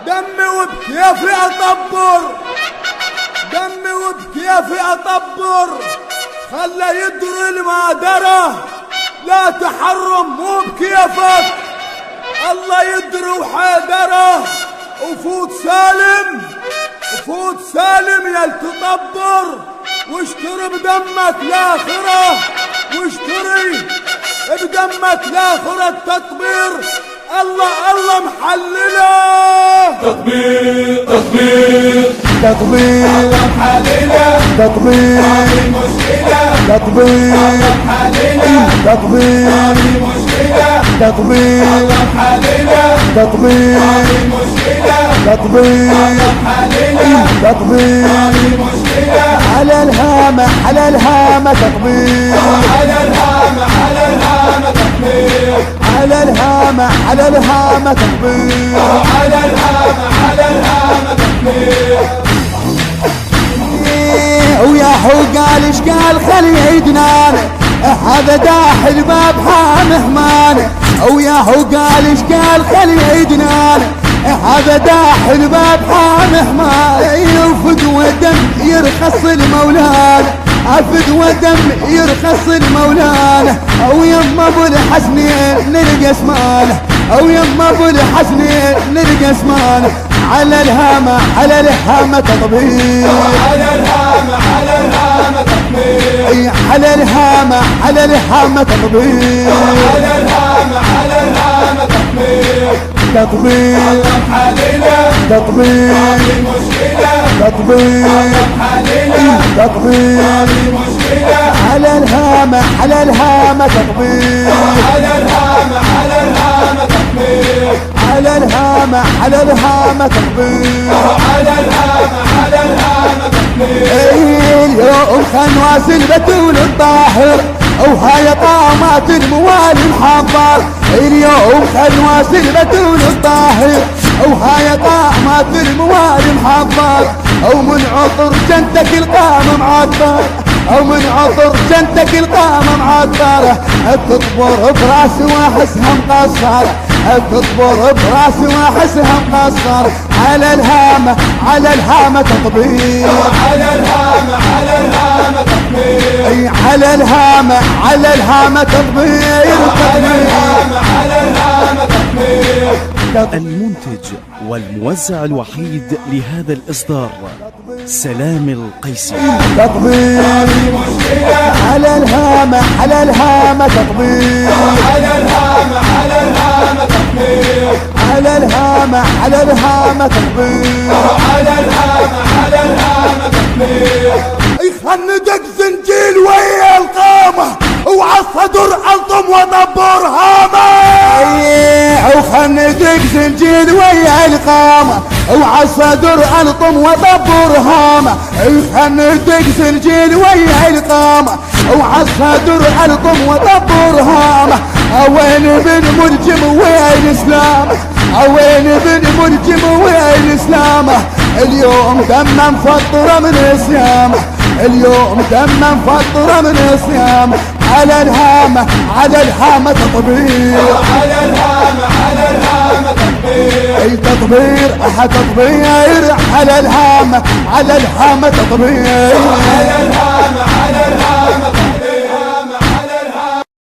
دمي وبكيفي اطبر، دمي وبكيفي اطبر، خلى يدري المادرة لا تحرم مو بكيفك، الله يدري وحيدره، وفوت سالم وفوت سالم يا تطبر، واشتري بدمك لاخره، واشتري بدمك لاخره التطبير، الله محلله. تطبير تطبير تطبير محلله، تطبير مشكلة تطبير محلله، تطبير مشكلة تطبير محلله، تطبير مشكلة تطبير محلله، تطبير مشكلة على الهامة على الهامة تطبير، على الهامة على الهامة تطبير، على الهامة على الهامة تطبير، على الهامة على الهامة تطبير. ويا حو قال ايش قال خلي عيدنا هذا داح الباب حامه مانه، ويا حو قال ايش قال خلي عيدنا هذا داح الباب حامه مانه، يفد ودم يرخص المولانا، افد ودم يرخص المولانا، او يما ابو الحسنين نلقى اسمانه، او يما ابو الحسنين نلقى اسمانه، على الهامة على الهامة تطبير، على الهامة على الهامة تطبير، على الهامة على الهامة تطبير، على الهامة على الهامة تطبير. تطبير محلله، تطبير مشكلة تطبير محلله، تطبير مشكلة على الهامة على الهامة تطبير، على الهامة على الهامة تطبير، على الهامة على الهامة تطبير، على الهامة على الهامة تطبير. اليوم خنواس البتول الطاهر، وهاي طامات الموالي محضر، اليوم خنواس البتول الطاهر، وهاي طامات الموالي محضر، ومن عطر جنتك القام معطر، او من عطر جنتك القام معطر، تطبر براسي واحسها مقصر، تطبر براسي واحسها مقصر، على الهامة على الهامة تطبير، على الهامة على الهامة تطبير، على الهامة على الهامة تطبير، على الهامة على الهامة تطبير. المنتج والموزع الوحيد لهذا الإصدار سلام القيسي. تطبير مشكلة على الهامة على الهامة تطبير، على الهامة على الهامة تطبير، على الهامة على الهامة تطبير، على الهامة على الهامة تطبير. يخندق زنجيل ويا القامة، وعالصدر ألطم ودبر هامة، وخندق زنجيل ويا القامة، وعالصدر ألطم ودبر هامة، يخندق زنجيل ويا القامة، وعالصدر ألطم ودبر هامة، وين بن ملجم وين اسلامه، وين بن ملجم وين اسلامه، اليوم دم مفطرة من صيامه، اليوم دم مفطرة من صيامه، على الهامة على الهامة تطبير، على الهامة على الهامة تطبير، اي تطبير تطبير، على الهامة على الهامة تطبير، على الهامة على الهامة